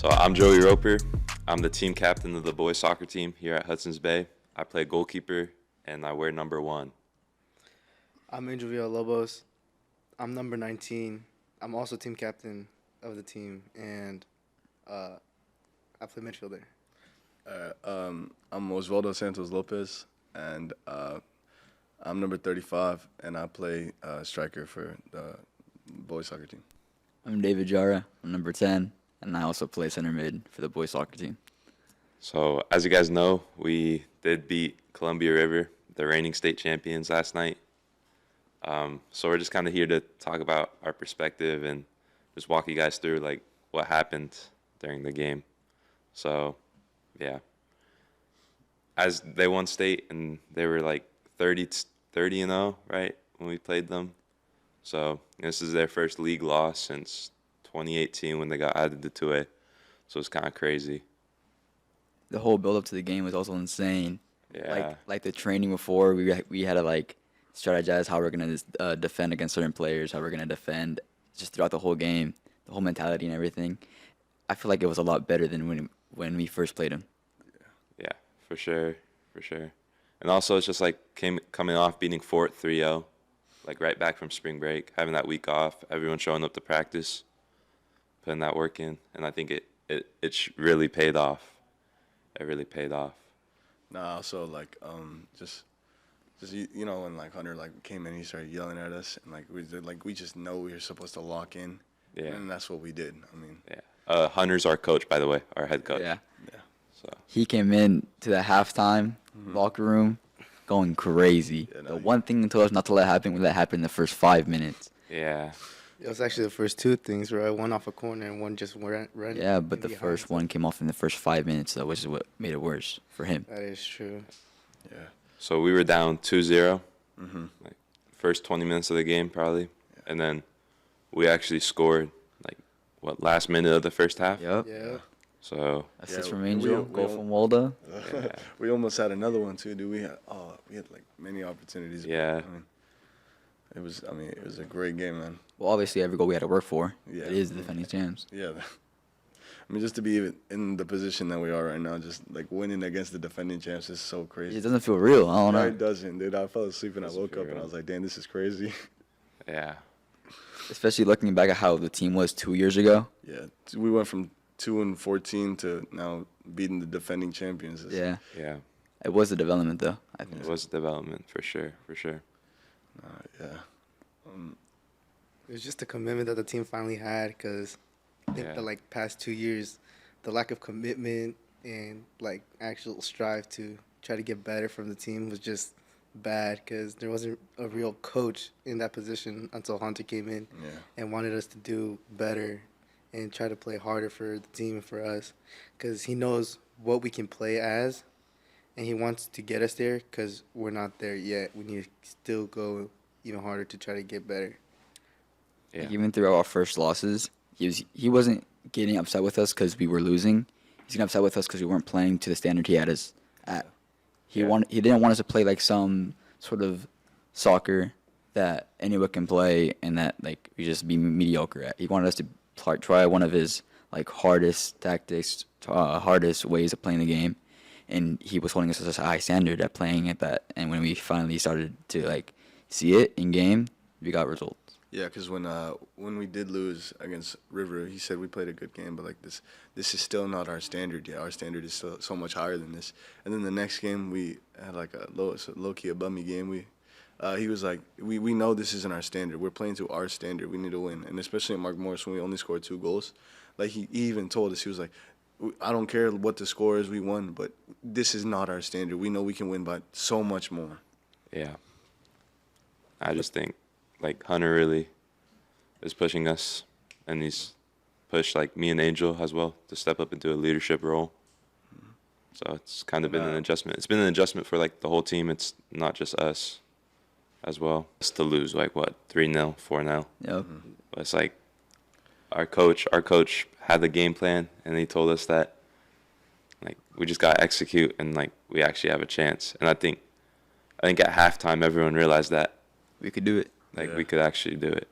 So I'm Joey Roper. I'm the team captain of the boys soccer team here at Hudson's Bay. I play goalkeeper and I wear number 1. I'm Angel Villalobos. I'm number 19. I'm also team captain of the team, and I play midfielder. I'm Osvaldo Santos Lopez, and I'm number 35, and I play striker for the boys soccer team. I'm David Jara. I'm number 10, and I also play center mid for the boys soccer team. So as you guys know, we did beat Columbia River, the reigning state champions, last night. So we're just kind of here to talk about our perspective and just walk you guys through like what happened during the game. So, yeah. As they won state and they were like 30-0, right, when we played them. So this is their first league loss since 2018 when they got added to 2A. So it's kind of crazy. The whole build up to the game was also insane. Yeah. Like the training before, we had to like strategize how we're gonna defend against certain players, how we're gonna defend just throughout the whole game, the whole mentality and everything. I feel like it was a lot better than when we first played them. Yeah, for sure. And also it's just like coming off beating Fort 3-0, like right back from spring break, having that week off, everyone showing up to practice, putting that work in, and I think it really paid off. It really paid off. Nah, also like just you know when like Hunter like came in, he started yelling at us, and we just know we were supposed to lock in. Yeah. And that's what we did. I mean. Yeah. Hunter's our coach, by the way, our head coach. Yeah. So He came in to the halftime locker room going crazy. Yeah, no, The one thing he told us not to let happen, we let happen in the first 5 minutes. yeah. It was actually the first two things, right? One off a corner and one just ran. Yeah, but the behind. first one came off in the first 5 minutes, though, which is what made it worse for him. That is true. Yeah. So we were down 2-0, Mhm. like first 20 minutes of the game probably, and then we actually scored like last minute of the first half. Yep. Yeah. So Assist Yeah, from we- Angel, we- goal we- from Walda. yeah, We almost had another one too, dude. We had like many opportunities. Yeah. It was a great game, man. Well, obviously, every goal we had to work for. Yeah. It is the defending champs. Yeah. I mean, just to be even in the position that we are right now, just like winning against the defending champs is so crazy. It doesn't feel real. I don't No, know. it doesn't, dude. I fell asleep and I Doesn't woke feel up and I real. was like, damn, this is crazy. yeah. Especially looking back at how the team was 2 years ago. Yeah. We went from 2-14 to now beating the defending champions. Yeah. Yeah. It was a development, though, I think. It was development for sure. Yeah. It was just a commitment that the team finally had, because I think Yeah. the like past 2 years, the lack of commitment and like actual strive to try to get better from the team was just bad, because there wasn't a real coach in that position until Hunter came in Yeah. and wanted us to do better and try to play harder for the team and for us, because he knows what we can play as, and he wants to get us there, because we're not there yet. We need to still go even harder to try to get better. Yeah. Like, even through our first losses, he wasn't getting upset with us because we were losing. He's getting upset with us because we weren't playing to the standard he had us at. He Yeah. He didn't want us to play like some sort of soccer that anyone can play and that like we just be mediocre at. He wanted us to try one of his like hardest tactics, hardest ways of playing the game, and he was holding us to a high standard at playing at that. And when we finally started to like see it in game, we got results. Yeah, because when we did lose against River, he said we played a good game, but like this is still not our standard yet. Our standard is still so much higher than this. And then the next game we had like a low key a bummy game. He was like, we know this isn't our standard. We're playing to our standard. We need to win. And especially at Mark Morris when we only scored 2 goals, like he even told us, he was like, I don't care what the score is, we won, but this is not our standard. We know we can win by so much more. Yeah. I just think like Hunter really is pushing us, and he's pushed like me and Angel as well to step up into a leadership role. So it's kind of been an adjustment. It's been an adjustment for like the whole team. It's not just us as well. It's to lose like 3-0, 4-0. Yep. But it's like our coach had the game plan, and he told us that like we just gotta execute, and like we actually have a chance. And I think at halftime everyone realized that We could do it. like Yeah. we could actually do it.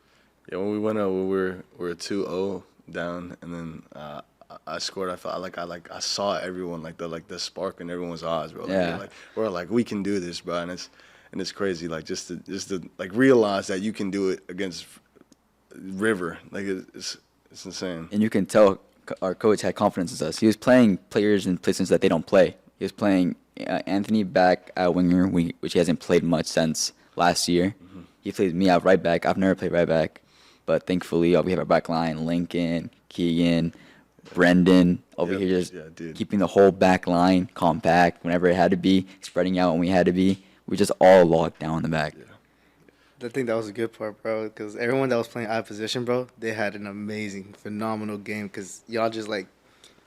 Yeah, when we went out, we were 2-0 down, and then I scored, I felt I saw everyone the spark in everyone's eyes, bro. Like, Yeah. we're like we can do this, bro, and it's crazy. Like just to like realize that you can do it against River. Like it's insane. And you can tell our coach had confidence in us. He was playing players in positions that they don't play. He was playing Anthony back at winger, which he hasn't played much since last year. He plays me out right back. I've never played right back, but thankfully we have our back line: Lincoln, Keegan, Brendan over Yep. here, just Yeah, dude. keeping the whole back line compact whenever it had to be, spreading out when we had to be. We just all locked down in the back. I think that was a good part, bro, because everyone that was playing out of position, bro, they had an amazing, phenomenal game because y'all just, like,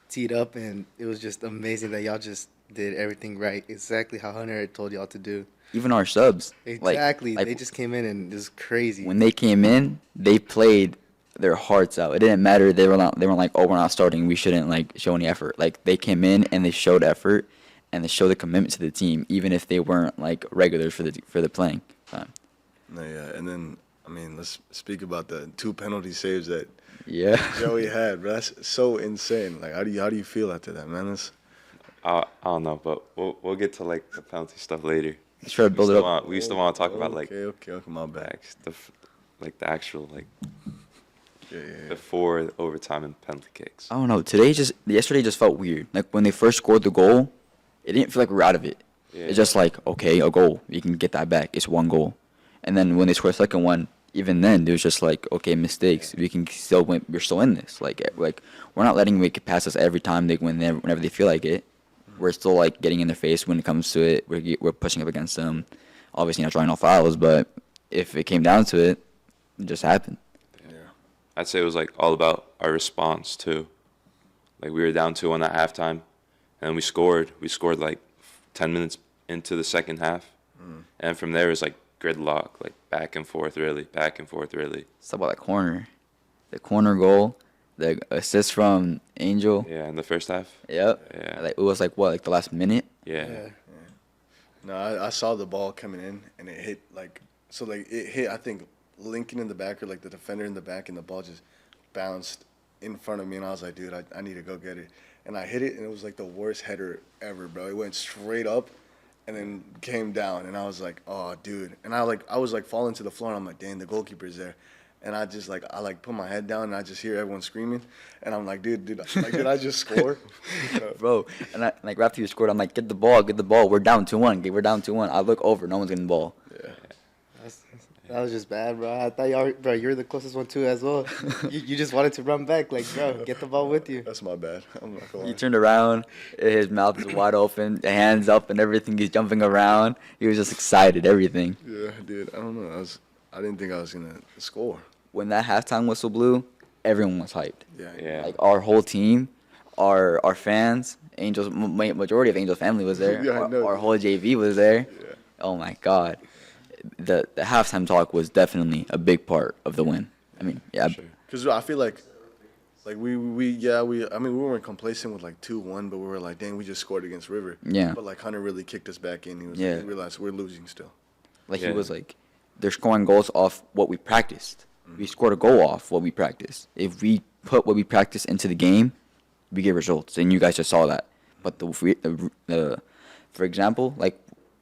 teed up, and it was just amazing that y'all just did everything right, exactly how Hunter had told y'all to do. Even our subs, Exactly. like they just came in, and it was crazy. when they came in, they played their hearts out. It didn't matter. They weren't like, oh, we're not starting. We shouldn't like show any effort. Like they came in and they showed effort and they showed the commitment to the team, even if they weren't like regulars for the playing time. No, yeah, and then I mean, let's speak about the 2 penalty saves that Yeah. Joey had, bro. That's so insane. Like, how do you feel after that, man? I don't know, but we'll get to like the penalty stuff later. Let's try to build it up. We still want to talk about like okay, my bad. backs, like the actual like Yeah. before overtime and penalty kicks. I don't know. Yesterday just felt weird. Like when they first scored the goal, it didn't feel like we were out of it. Yeah. It's just like, okay, a goal. You can get that back. It's one goal. And then when they scored a second one, even then, it was just like, okay, mistakes. We can still win. We're still in this. Like we're not letting them make it past us every time whenever they feel like it. We're still like getting in their face when it comes to it. We're pushing up against them. Obviously not drawing no fouls, but if it came down to it, it just happened. Yeah. I'd say it was like all about our response too. Like we were down 2-1 at halftime, and we scored. We scored like 10 minutes into the second half, and from there it was like gridlock, like back and forth, really. It's about that corner, the corner goal, the assist from Angel. Yeah, in the first half. Yep. Yeah. Like it was like what, like the last minute. Yeah. No, I saw the ball coming in, and it hit it hit, I think, Lincoln in the back, or like the defender in the back, and the ball just bounced in front of me, and I was like, dude, I need to go get it. And I hit it, and it was like the worst header ever, bro. It went straight up and then came down, and I was like, oh, dude. And I was like falling to the floor, and I'm like, dang, the goalkeeper's there. And I just put my head down, and I just hear everyone screaming, and I'm like, dude, did I just score? Bro, and right after you scored, I'm like, get the ball. We're down 2-1. We're down 2-1. I look over, no one's getting the ball. Yeah. That was just bad, bro. I thought bro, you're the closest one too as well. you just wanted to run back, like, bro, get the ball with you. That's my bad. I'm not gonna lie. He turned around, his mouth is wide open, hands up and everything. He's jumping around. He was just excited, everything. Yeah, dude. I don't know. I didn't think I was gonna score. When that halftime whistle blew, everyone was hyped. Yeah. Yeah. Like our whole team, our fans, Angels, majority of Angels family was there. Yeah, I know. Our whole JV was there. Yeah. Oh my God, the halftime talk was definitely a big part of the win. I mean, yeah, Sure. Because I feel like we weren't complacent with like 2-1, but we were like, dang, we just scored against River. Yeah. But like Hunter really kicked us back in. He was Yeah. he realized we're losing still. like Yeah. he was like, they're scoring goals off what we practiced. We scored a goal off what we practiced. If we put what we practiced into the game, we get results, and you guys just saw that. But for example, like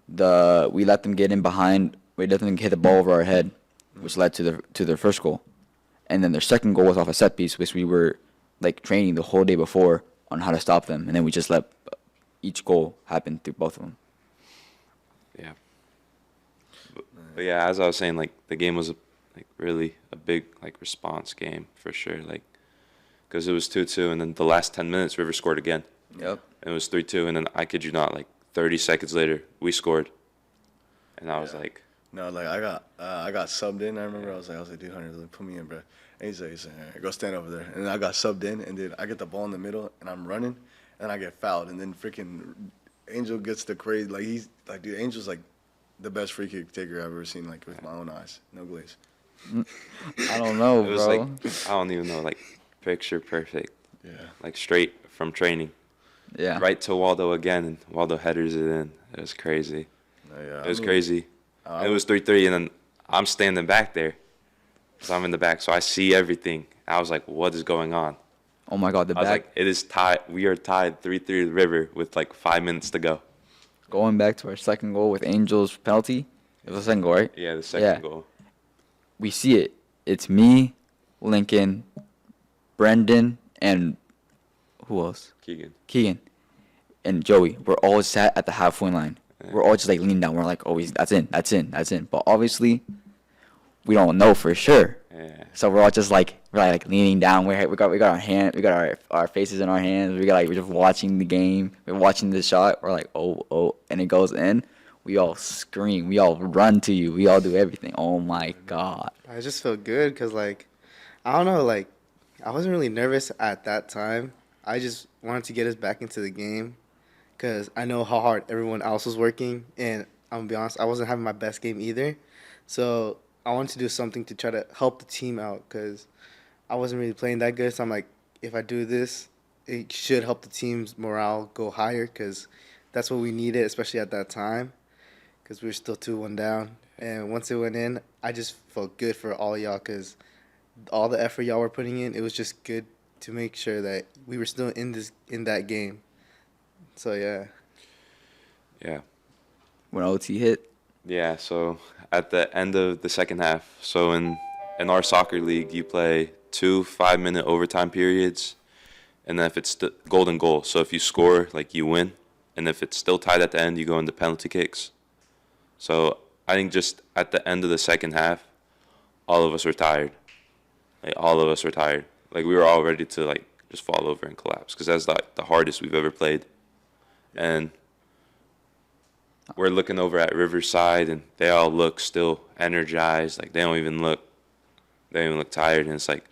we let them get in behind. We let them hit the ball over our head, which led to their first goal, and then their second goal was off a set piece, which we were like training the whole day before on how to stop them, and then we just let each goal happen through both of them. Yeah. But yeah, as I was saying, like the game was like really a big like response game for sure, like because it was 2-2, and then the last 10 minutes River scored again, Yep. and it was 3-2, and then I kid you not, like 30 seconds later we scored, and I was Yeah. like, No, like I got subbed in. I remember I was like, dude, Hunter, put me in, bro. And he's like, all right, go stand over there. And then I got subbed in, and then I get the ball in the middle, and I'm running, and I get fouled, and then freaking Angel gets the crazy, like he's like, dude, Angel's like the best free kick taker I've ever seen, like with my own eyes, no glaze. I don't know, it was bro. like I don't even know, like picture perfect, Yeah. like straight from training Yeah. right to Waldo again, and Waldo headers it in. It was crazy. No, yeah. It was crazy. I It was 3-3, and then I'm standing back there, so I'm in the back, so I see everything. I was like, what is going on? Oh my God, the I was back like, it is tied. We are tied 3-3 River with like 5 minutes to go. going back to our second goal with Angels penalty. It was the second goal, right? Yeah, the second goal. We see it. It's me, Lincoln, Brendan, and who else? Keegan. Keegan and Joey. We're all sat at the halfway line. Yeah. We're all just like leaning down. We're like, oh, that's in, that's in, that's in. But obviously, we don't know for sure. Yeah. So we're all just like leaning down. We got our hand, we got our faces in our hands. We're just watching the game. We're watching the shot. We're like, oh, and it goes in. We all scream. We all run to you. We all do everything. Oh my God. I just felt good because, like, I don't know, like, I wasn't really nervous at that time. I just wanted to get us back into the game because I know how hard everyone else was working. And I'm going to be honest, I wasn't having my best game either. So I wanted to do something to try to help the team out because I wasn't really playing that good. So I'm like, if I do this, it should help the team's morale go higher because that's what we needed, especially at that time because we were still 2-1 down. And once it went in, I just felt good for all y'all because all the effort y'all were putting in, it was just good to make sure that we were still in that game. So yeah. Yeah. When OT hit, Yeah, so at the end of the second half, so in our soccer league, you play 2 5-minute overtime periods, and then if it's golden goal, so if you score, like, you win, and if it's still tied at the end, you go into penalty kicks. So I think just at the end of the second half, all of us were tired. Like, all of us were tired. Like, we were all ready to, like, just fall over and collapse because that's like the hardest we've ever played. And we're looking over at Riverside, and they all look still energized. Like, they don't even look tired. And it's like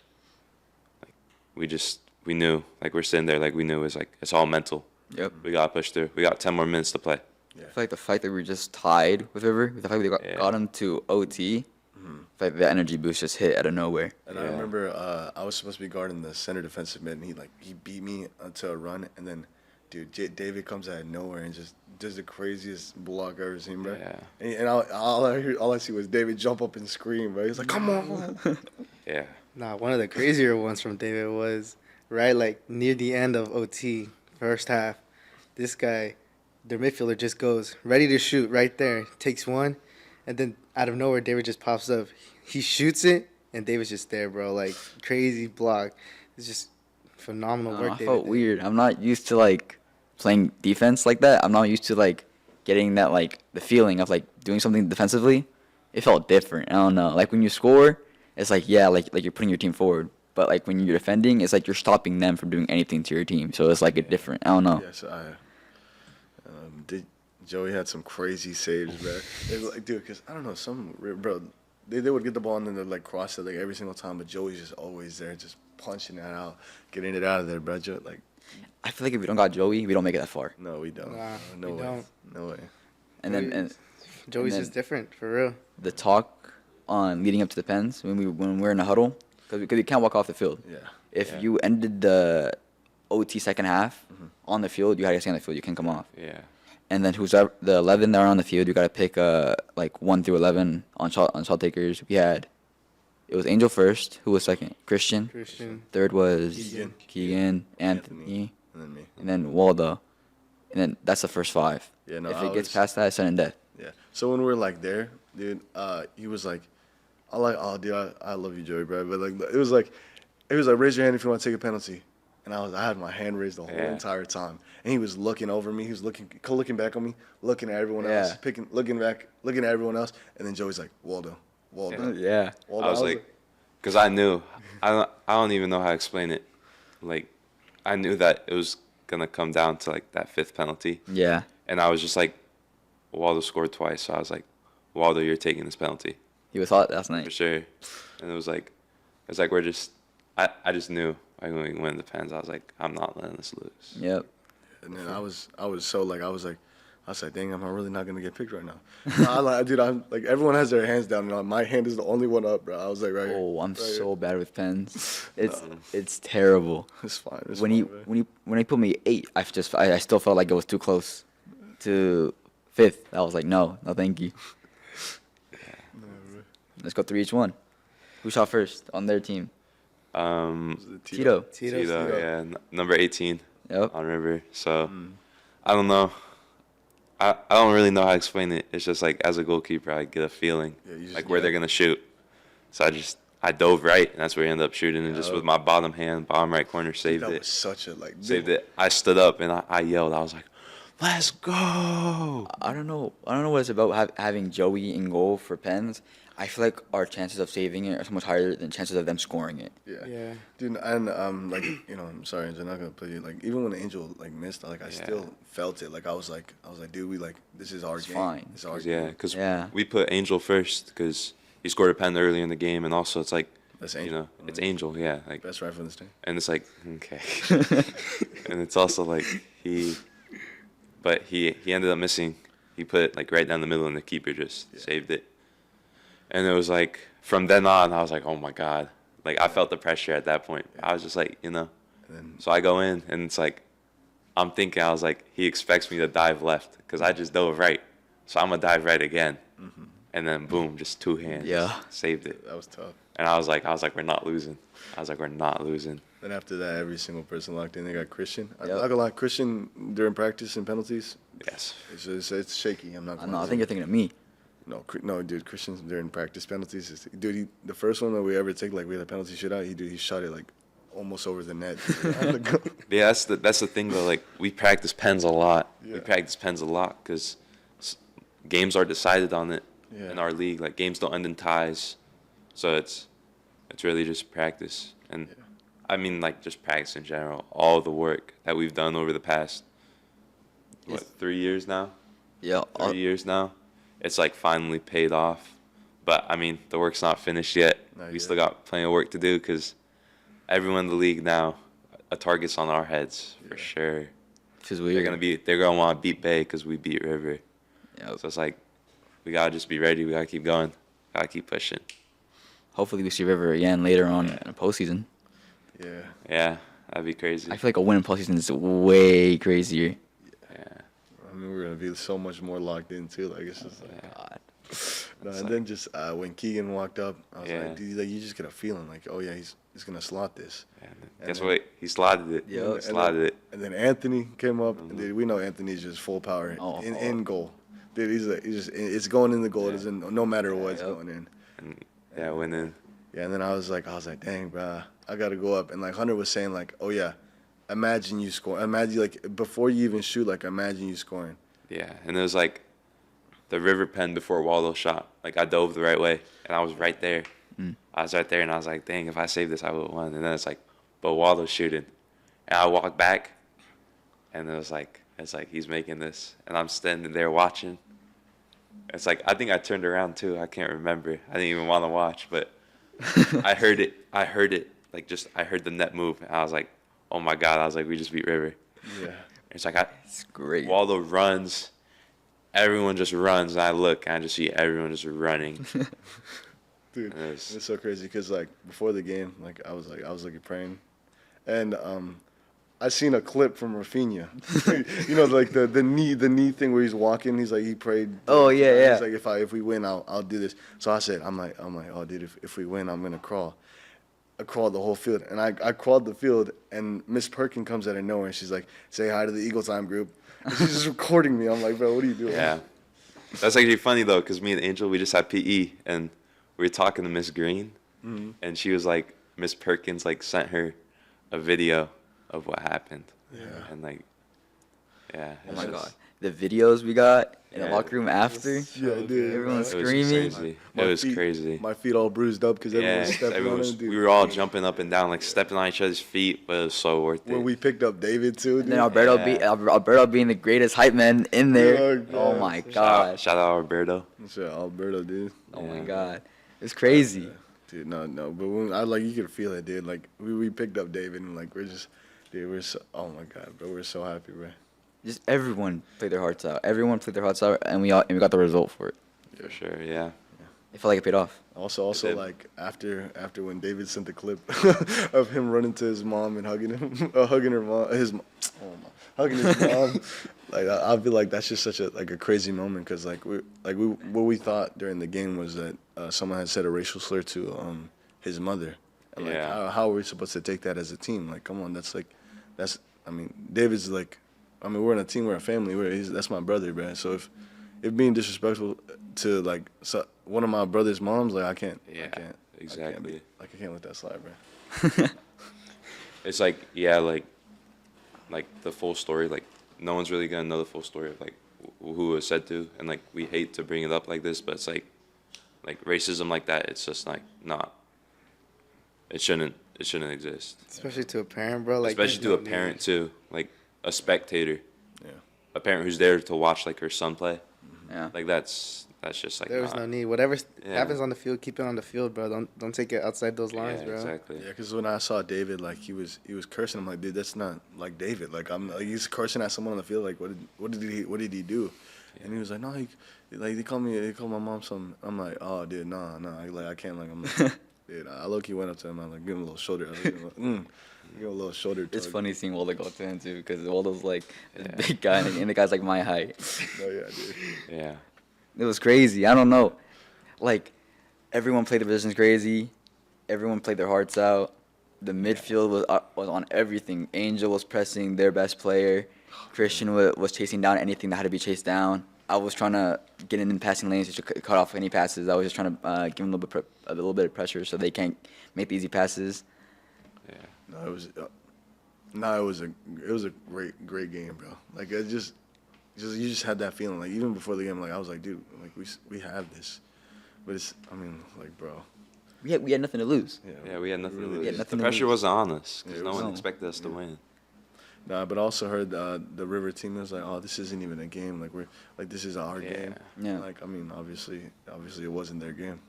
we knew, like, we're sitting there, like, we knew it's all mental. yep. We got to push through. We got 10 more minutes to play. I feel like the fact that we were just tied with River, the fact that we Yeah. got him to OT, I feel like the energy boost just hit out of nowhere. And I Yeah. remember I was supposed to be guarding the center defensive mid, and he beat me to a run, and then, dude, David comes out of nowhere and just does the craziest block I've ever seen, bro. Yeah. And all I see was David jump up and scream, bro. He's like, "Come on!" Yeah. Nah, one of the crazier ones from David was right like near the end of OT, first half. This guy, their midfielder, just goes ready to shoot right there, takes one, and then out of nowhere, David just pops up. He shoots it, and David's just there, bro. Like, crazy block. It's just phenomenal work. I David felt did. weird. I'm not used to like playing defense like that. I'm not used to like getting that like the feeling of like doing something defensively. It felt different. I don't know. Like when you score, it's like yeah, like you're putting your team forward. But like when you're defending, it's like you're stopping them from doing anything to your team. So it's like a different. I don't know. Yes, Joey had some crazy saves, bro. It was like, dude, because I don't know, bro, they would get the ball and then they'd like cross it like every single time, but Joey's just always there, just punching it out, getting it out of there, bro. Like, I feel like if we don't got Joey, we don't make it that far. no, we don't. Nah, no we way. don't. No way. And then Joey's then- just different for real. the talk on leading up to the pens when we're in a huddle because we can't walk off the field. Yeah. If Yeah. you ended the OT second half on the field, you had to stay on the field. You can't come off. Yeah. And then who's the 11 that are on the field? You got to pick like 1 through 11 on shot takers. It was Angel first. Who was second? Christian. Christian. Third was Keegan. Anthony, And then me. and then Waldo. And then that's the first 5. Yeah, no, if I it gets was- past that, it's sudden death. Yeah. So when we were like there, dude, he was like, dude, I love you, Joey, bro. But like, it was like, raise your hand if you want to take a penalty. And I had my hand raised the whole Yeah. entire time. And he was looking over me. He was looking back on me, looking at everyone Yeah. else, looking at everyone else. And then Joey's like, Waldo. Yeah. Waldo. I was like, because I knew, I don't even know how to explain it. Like, I knew that it was gonna come down to like that 5th penalty, Yeah. and I was just like, Waldo scored twice, so I was like, Waldo, you're taking this penalty He was hot last for night. sure. And it was like we're just, I just knew like when we win the pens, I was like, I'm not letting this lose. Yep. and then I was like, dang, I'm really not gonna get picked right now. I'm like, everyone has their hands down, and my hand is the only one up, bro. I was like, right here. Oh, I'm right here. so bad with pens. It's terrible. It's fine. It's When fine, bro. he put me 8, I still felt like it was too close to 5th. I was like, no, thank you. Let's go 3 each one. Who shot first on their team? Was it Tito. Tito, yeah, number 18 Yep. on River. So I don't know. I don't really know how to explain it. It's just like as a goalkeeper, I get a feeling Yeah, you just like where get they're it. gonna shoot. So I dove right, and that's where he ended up shooting, and just Yup. with my bottom hand, bottom right corner, saved That it. was such a like. Saved it. I stood up and I yelled. I was like, "Let's go!" I don't know. I don't know what it's about having Joey in goal for pens. I feel like our chances of saving it are so much higher than chances of them scoring it. Yeah. Yeah. Dude, and like I'm sorry, I'm not gonna put you like even when Angel like missed, like I still felt it. Like I was like, dude, we like this is our It's game. fine. It's our Yeah, game. because Yeah. we put Angel first because he scored a pen early in the game, and also it's like, That's you Angel. know, it's Angel. Yeah, like, Best rifle in this team. and it's like okay, and it's also like but he ended up missing. He put it like right down the middle, and the keeper just saved it. And it was like from then on, I was like, oh my god, like I felt the pressure at that point. I was just like, And then So I go in, and it's like, I'm thinking, I was like, he expects me to dive left because I just dove right. So I'm going to dive right again. And then, boom, just two hands. Yeah. Saved it. that was tough. And I was like, we're not losing. We're not losing. Then after that, every single person locked in. They got Christian. I'm Yep. not gonna lie, Christian during practice and penalties, Yes. it's shaky. I'm not. Gonna No, I lie. think you're thinking of me. No, dude. Christian during practice penalties, dude. The first one that we ever take, like we had a penalty shootout. He shot it like almost over the net. Yeah, that's the thing, though. Like, we practice pens a lot. Yeah. We practice pens a lot because games are decided on it Yeah. in our league. Like, games don't end in ties. So it's really just practice. And I mean, like, just practice in general. All the work that we've done over the past, what, 3 years now? Yeah. 3 years now. It's like finally paid off. But I mean, the work's not finished yet. Not We yet. still got plenty of work to do because everyone in the league now, a target's on our heads for sure. Because They're gonna want to beat Bay because we beat River. Yep. So it's like we gotta just be ready. We gotta keep going. Gotta keep pushing. Hopefully we see River again later on in the postseason. yeah. Yeah, that'd be crazy. I feel like a win in postseason is way crazier. Yeah. I mean, we're gonna be so much more locked in too. Like it's just like. God. No, It's and like- then just when Keegan walked up, I was Yeah. like, dude, like, you just get a feeling like, oh yeah, he's gonna slot this. And And guess then- what? He slotted it. Yep. He And slotted then, it. And then Anthony came up, and dude, we know Anthony's just full power Oh. in goal. Dude, he's just it's going in the goal. Yeah. It doesn't, no matter what, it's Yep. going in. And yeah, went in. Yeah, and then I was like, dang, bro, I gotta go up. And like Hunter was saying, like, oh yeah, imagine you score. Imagine like before you even shoot, like imagine you scoring. Yeah, and it was like the river pen before Waldo shot. Like I dove the right way, and I was right there. I was right there, and I was like, "Dang, if I saved this, I would have won." And then it's like, but Waldo's shooting, and I walked back, and it's like he's making this, and I'm standing there watching. It's like I think I turned around too. I can't remember. I didn't even want to watch, but I heard it. I heard it. Like just I heard the net move, and I was like, "Oh my god!" I was like, "We just beat River." Yeah. It's like It's great. Waldo runs, everyone just runs, and I look, and I just see everyone just running. Dude, Yes. it's so crazy because like before the game, like I was like praying, and I seen a clip from Rafinha, you know, like the knee thing where he's walking. He's like he prayed. Oh, yeah, yeah. He's like if we win, I'll do this. So I said I'm like oh dude, if we win, I'm gonna crawl. I crawled the whole field, and I crawled the field, and Miss Perkin comes out of nowhere, and she's like, "Say hi to the Eagle Time group." And she's just recording me. I'm like, bro, what are you doing? Yeah, that's actually funny though, because me and Angel, we just had PE, and we were talking to Miss Green, and she was like, Miss Perkins like sent her a video of what happened, and like, yeah, Oh it's my just- god. The videos we got in the Yeah. locker room after. Yeah, dude. Everyone's it was screaming. crazy. My It was feet- crazy. My feet all bruised up because everyone Yeah, was stepping everyone on was, it, dude. we were all jumping up and down, like stepping on each other's feet, but it was so worth it. When we picked up David too, And dude. then Alberto, Yeah. Alberto being the greatest hype man in there. Yeah, Oh yeah. my shout, god. shout out Alberto. Shit, Alberto, dude. Oh my Yeah. god. It's crazy. Dude, no. But when I like, you could feel it, dude. Like we picked up David, and like we're just, dude, we're so. Oh my god, bro, we're so happy, bro. Just everyone played their hearts out. Everyone played their hearts out, and we got the result for it. For sure, yeah. It felt like it paid off. Also, did. like after when David sent the clip of him running to his mom and hugging him, hugging her mom, hugging his mom. Like I feel like that's just such a crazy moment because what we thought during the game was that someone had said a racial slur to his mother, And like, Yeah. how are we supposed to take that as a team? Like, come on, that's. I mean, David's like, I mean, we're in a team, we're a family. That's my brother, bro. So if being disrespectful to like one of my brother's moms, like I can't. Yeah, I can't, exactly. I can't let that slide, bro. It's like, yeah, like the full story. Like no one's really gonna know the full story of like who it was said to, and like we hate to bring it up like this, but it's like racism like that. It's just like not. It shouldn't exist. Especially to a parent, bro. Like Especially there's to a no parent need. too, like a spectator, Yeah. a parent who's there to watch like her son play. Yeah. Like that's just like There's not- no need. Whatever Yeah. happens on the field, keep it on the field, bro. Don't take it outside those lines, yeah, bro. exactly. Yeah, because when I saw David, like he was cursing. I'm like, dude, that's not like David. Like he's cursing at someone on the field. Like what did he do? And he was like, no, they called my mom something. I'm like, oh, dude, no, like I can't. Like I'm like, dude, I low-key went up to him. I was like, give him a little shoulder. I was like, give him a little shoulder. It's tug. funny seeing Waldo go to him too, because Waldo's like this Yeah. big guy, and the guy's like my height. Oh yeah, dude. Yeah. It was crazy. I don't know. Like, everyone played their positions crazy. Everyone played their hearts out. The midfield was on everything. Angel was pressing their best player. Christian was chasing down anything that had to be chased down. I was trying to get in the passing lanes to cut off any passes. I was just trying to give them a little bit of pressure so they can't make the easy passes. Yeah. No, it was a great game, bro. Like it just you just had that feeling. Like even before the game, like I was like, dude, like we have this, but it's I mean, like bro, We had nothing to lose. Yeah, we had nothing to really lose. did. nothing The to pressure lose. wasn't on us because Yeah, it no one wasn't. expected us to win. Nah, but I also heard the River team was like, oh, this isn't even a game. Like we're like this is our Yeah. game. Yeah. Like I mean, obviously it wasn't their game.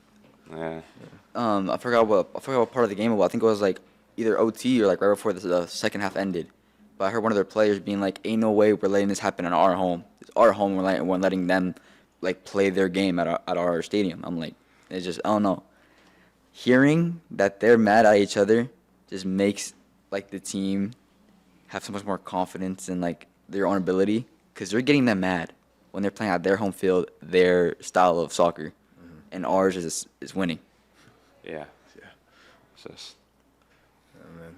Yeah. I forgot what part of the game it was. I think it was like either OT or like right before the second half ended. But I heard one of their players being like, "Ain't no way we're letting this happen in our home. It's our home. We're letting them like play their game at our stadium." I'm like, it's just I don't know. Hearing that they're mad at each other just makes like the team have so much more confidence in like their own ability because they're getting them mad when they're playing at their home field, their style of soccer, and ours is winning. Yeah. Yeah, It's just, yeah man.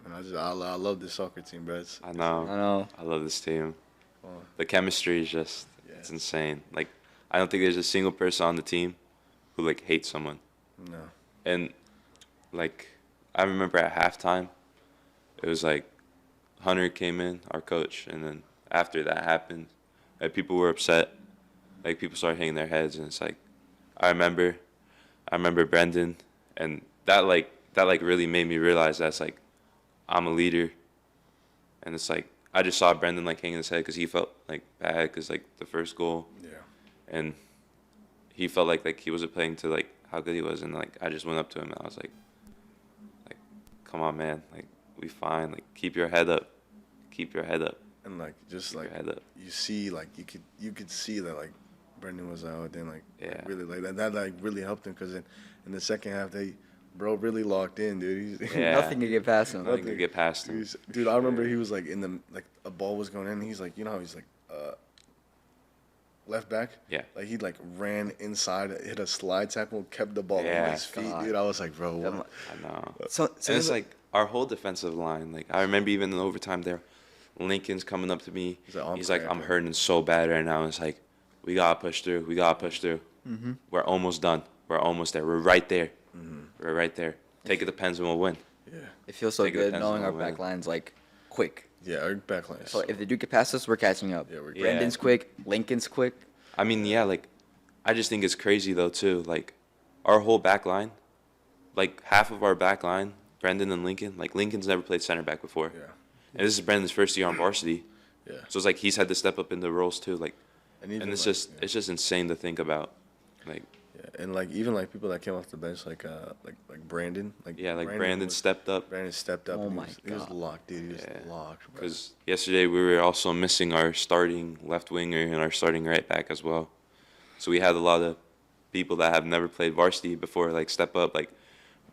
And I love this soccer team, bro. It's, I know. I know. I love this team. oh, The chemistry is just, it's Yeah. insane. Like, I don't think there's a single person on the team who, like, hates someone. no. And, like, I remember at halftime, it was like Hunter came in, our coach, and then after that happened, like, people were upset. Like, people started hanging their heads, and it's like, I remember Brendan, and that really made me realize that's, like, I'm a leader. And it's like, I just saw Brendan, like, hanging his head because he felt, like, bad because, like, the first goal. Yeah. And he felt like he wasn't playing to, like, how good he was. And, like, I just went up to him and I was like, come on, man. Like, we fine. Like, keep your head up. Keep your head up. And like just Keep like your head up. you see like you could see that like Brendan was out then like Yeah. really like that like really helped him because in the second half bro really locked in, dude. Yeah. Nothing can get past him. Nothing could get past him. Dude, I remember he was like in the like a ball was going in. And he's like, you know how he's like left back. Yeah. Like he like ran inside, hit a slide tackle, kept the ball on Yeah, his feet, God. dude. I was like, bro, That mu- what? I know. So And it's like our whole defensive line. Like, I remember even in overtime there, Lincoln's coming up to me. He's like, I'm hurting so bad right now. And it's like, we got to push through. We got to push through. Mm-hmm. We're almost done. We're almost there. We're right there. Mm-hmm. We're right there. Take it to Pens and we'll win. Yeah. it feels so Take it good depends knowing on our the win. back line's like quick. Yeah, our backline. is- So if they do get past us, we're catching up. Yeah, we're Yeah. Brendan's quick. Lincoln's quick. I mean, yeah, like, I just think it's crazy, though, too. Like, our whole back line, like, half of our back line, Brendan and Lincoln, like, Lincoln's never played center back before. Yeah. And this is Brendan's first year on varsity. Yeah. So it's like he's had to step up into roles, too. Like, even, and it's like, just yeah. it's just insane to think about. Like, Yeah, and like even like people that came off the bench, like Brandon, yeah, like Brandon stepped up. Brandon stepped up. Oh and my he was God. locked, dude. He was Yeah. locked. Bro. Because yesterday we were also missing our starting left winger and our starting right back as well. So we had a lot of people that have never played varsity before, like, step up, like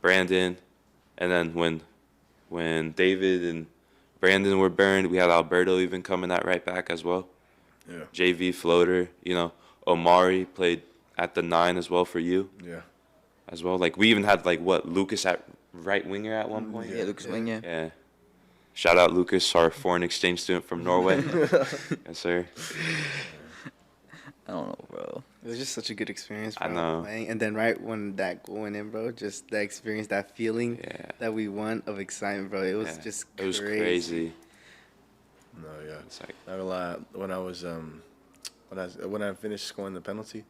Brandon. And then when David and Brandon were burned, we had Alberto even coming at right back as well. Yeah, JV floater, Omari played at the 9 as well for you yeah, as well. Like, we even had, like, Lucas at right winger at one point. Yeah, Lucas Wing, yeah. Yeah. Shout out Lucas, our foreign exchange student from Norway. Yes, sir. I don't know, bro. It was just such a good experience, I bro. know. Playing. And then right when that goal went in, bro, just that experience, that feeling Yeah. that we won of excitement, bro. It was Yeah. just It was crazy. crazy. No, yeah. It's like, Not gonna lie, when I was when I finished scoring the penalty,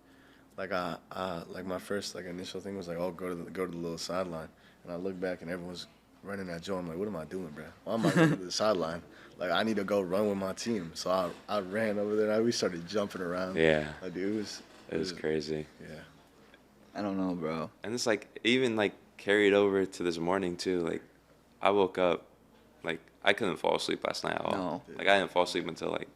like like my first like initial thing was like, oh, go to the little sideline, and I look back and everyone's running at Joe. I'm like, what am I doing, bro? Why am I going to the sideline? Like, I need to go run with my team. So I ran over there and we started jumping around. yeah, Like, dude, it was crazy. Yeah. I don't know, bro. And it's like even like carried over to this morning too. Like I woke up, like I couldn't fall asleep last night at all. No. Like I didn't fall asleep until like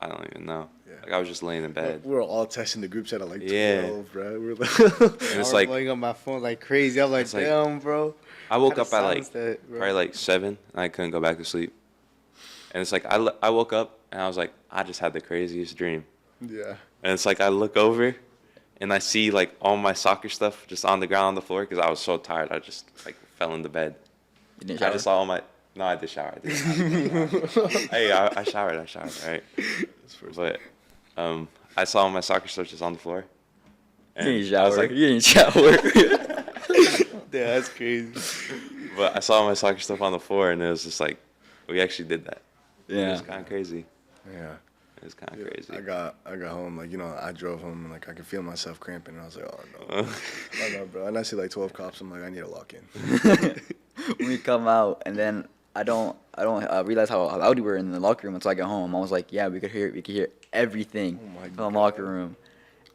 I don't even know. Yeah. Like I was just laying in bed. We were all texting the group chat at like 12, Yeah. bro. We were like, And I it's was like blowing up my phone like crazy. I'm like, It's like- damn, bro. I woke Gotta up at like silence that, bro. probably like 7 and I couldn't go back to sleep. And it's like I woke up and I was like I just had the craziest dream. yeah. And it's like I look over and I see like all my soccer stuff just on the ground on the floor because I was so tired. I just like fell into bed. You didn't I shower? just saw all my. No, I did shower. I did. Hey, I showered. All right. That's first. But I saw all my soccer stuff just on the floor. You didn't I was shower. like, You didn't shower. Yeah, that's crazy. but I saw all my soccer stuff on the floor, and it was just like, we actually did that. It yeah. was kind of crazy. Yeah. It was kind of Yeah, crazy. I got home, like, I drove home and like I could feel myself cramping and I was like, oh no. Oh no, bro. And I see like 12 cops, I'm like, I need to lock in. We come out, and then I don't realize how loud we were in the locker room until I got home. I was like, yeah, we could hear everything Oh my from the God. locker room.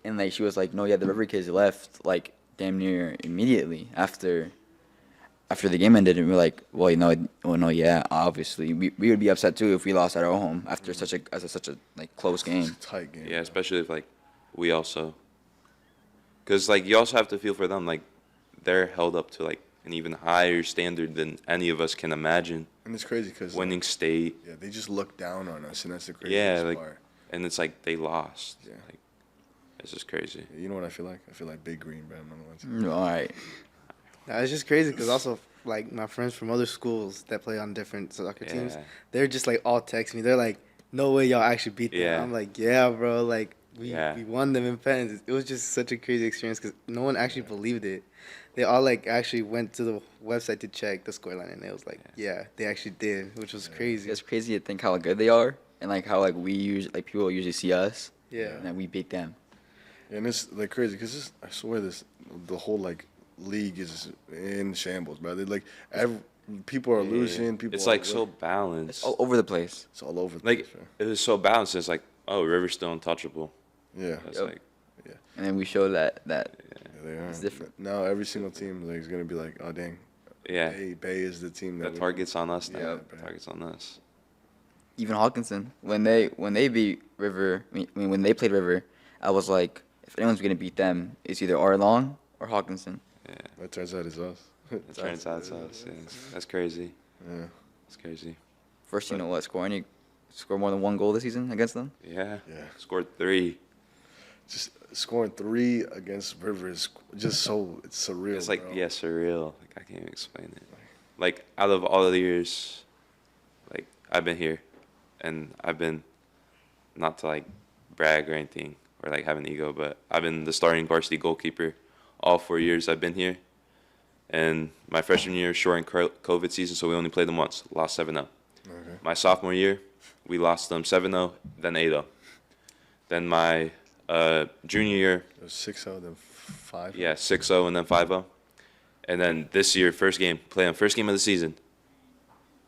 And like she was like, no, yeah, the River kids left like damn near immediately after the game ended, and we were like, well, no, yeah, obviously we would be upset too if we lost at our home after such a like close game. Tight game. Yeah, especially if like we also, because like you also have to feel for them. Like they're held up to like an even higher standard than any of us can imagine. And it's crazy because Winning state, yeah, they just look down on us, and that's the craziest yeah, like, part. and it's like they lost. Yeah. Like, it's just crazy. You know what I feel like? I feel like Big Green, bro. I'm not gonna lie to you. All right. Nah, it's just crazy because also like my friends from other schools that play on different soccer teams, Yeah. they're just like all text me. They're like, "No way, y'all actually beat them." Yeah. I'm like, "Yeah, bro. Like we Yeah. won them in pens." It was just such a crazy experience because no one actually believed it. They all like actually went to the website to check the scoreline, and it was like, yeah, they actually did, which was crazy. It's crazy to think how good they are, and like how like people usually see us, Yeah. and then we beat them. And it's like crazy because I swear the whole like league is in shambles, bro. They like people are losing. People It's are like so winning. balanced. It's all over the place. It's all over. The Like place, bro. it was so balanced. It's like, oh, River's still untouchable. Yeah. That's Yep. like, And then we show that Yeah, they are. It's different. Now every single team like is gonna be like, oh dang, yeah, Bay is the team the that target's on us now. Yeah, The bro. target's on us. even Hawkinson when they beat River. I mean when they played River, I was like, if anyone's gonna beat them, it's either Arlong or Hawkinson. Yeah, That turns out it's us. it turns out it's us. Yeah, that's crazy. Yeah. That's crazy. First, you know what? Score more than one goal this season against them. Yeah. Yeah. Scored 3. Just scoring 3 against River is just so it's surreal. It's like, bro. yeah, surreal. Like I can't even explain it. Like out of all the years, like I've been here, and I've been, not to like brag or anything or like have an ego, but I've been the starting varsity goalkeeper all 4 years I've been here. And my freshman year, short in COVID season, so we only played them once. Lost 7-0. Okay. My sophomore year, we lost them 7-0, then 8-0. Then my junior year, It was 6-0, then 5. yeah, 6-0 and then 5-0. And then this year, first game of the season.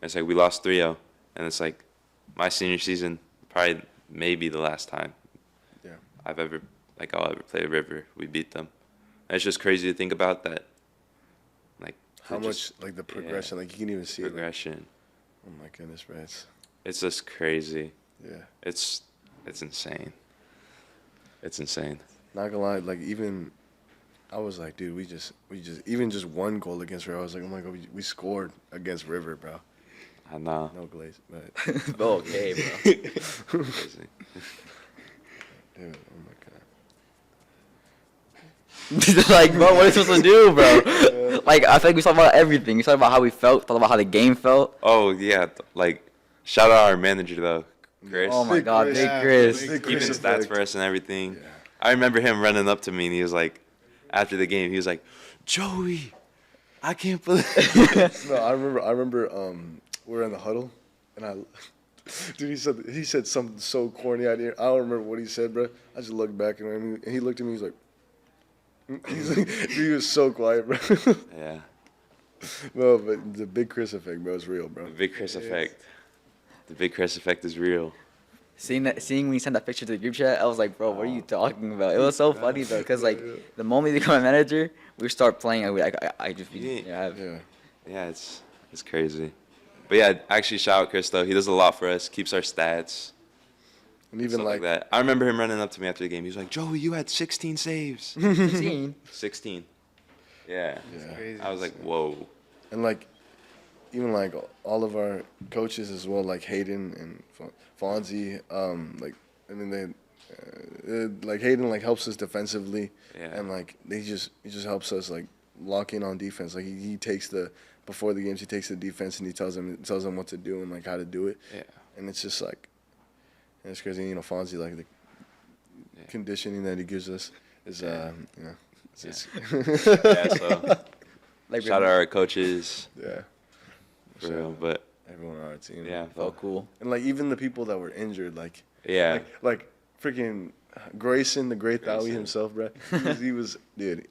It's like we lost 3-0. And it's like my senior season, probably maybe the last time Yeah. I'll ever play River. We beat them. And it's just crazy to think about that. Like How to much just- like the progression, like you can even see it. progression. Oh my goodness, bro. It's just crazy. Yeah. It's insane. It's insane. Not gonna lie, like even I was like, dude, we just even just one goal against River. I was like, oh my god, we scored against River, bro. I know. No glaze, but Okay, bro. Crazy. dude, oh my god. Like, bro, what are you supposed to do, bro? Like, I feel like we talked about everything. We talked about how we felt, talked about how the game felt. Oh yeah, like shout out our manager though, Chris. Oh my Big God, Chris. Big Yeah, Chris. Big Keeping Chris stats effect. for us and everything. I remember him running up to me and he was like, after the game, he was like, Joey, I can't believe. No, I remember. We were in the huddle, and dude, he said something so corny out here. I don't remember what he said, bro. I just looked back at him, and he looked at me. He's like, dude, he was so quiet, bro. Yeah, No, but the Big Chris effect, bro, is real, bro. the Big Chris effect. The Big Chris effect is real. Seeing when you sent that picture to the group chat, I was like, bro, what are you talking about? It was so funny though, cause like the moment you become a manager, we start playing. I just Yeah. Yeah, it's crazy. But yeah, actually shout out Chris though. He does a lot for us. Keeps our stats. And even Stuff like that. I remember him running up to me after the game. He was like, Joey, you had 16 saves. 16. Yeah. Yeah. Crazy. I was like, whoa. And like, even like all of our coaches as well, like Hayden and Fonzie, like I mean like Hayden like helps us defensively, Yeah. and like he just helps us like lock in on defense. Like he takes before the games he takes the defense and he tells them what to do and like how to do it. Yeah. And it's just like, and it's crazy. You know, Fonzie, like the conditioning that he gives us is it's Yeah, so Like, shout out our coaches. yeah, For real. But everyone on our team. yeah. felt cool. And like even the people that were injured, like Yeah. like freaking Grayson, the great Thowie Grayson. himself, bro. He was dude.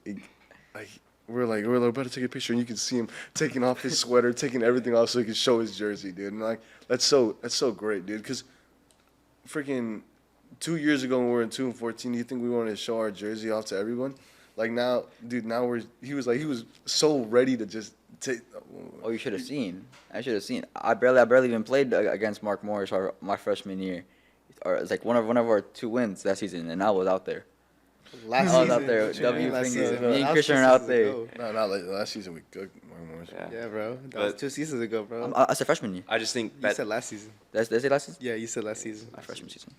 Like we're about to take a picture, and you can see him taking off his sweater, taking everything off so he can show his jersey, dude. And like that's so great, dude. Because freaking 2 years ago when we were in 2-14, do you think we wanted to show our jersey off to everyone? Like now, dude. Now he was so ready to just take. Oh, you should have seen. I should have seen. I barely even played against Mark Morris my freshman year. Or it's like one of our 2 wins that season, and I was out there. Last I was season, out there. what you mean W last finger. season? Me and That was Christian 2 are out seasons there. ago. No, not like last season. We cooked Mark Morris. Yeah. Yeah, bro. That But- was 2 seasons ago, bro. I said freshman year. I just think You that said last season. Did I say last season? Yeah, you said last season. My freshman season.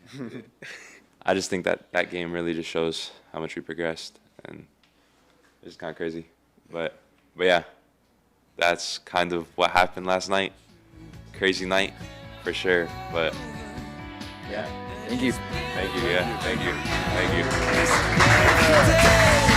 I just think that game really just shows how much we progressed, and it's kind of crazy. But yeah, that's kind of what happened last night. Crazy night, for sure. But Yeah. Thank you. thank you, yeah, thank you.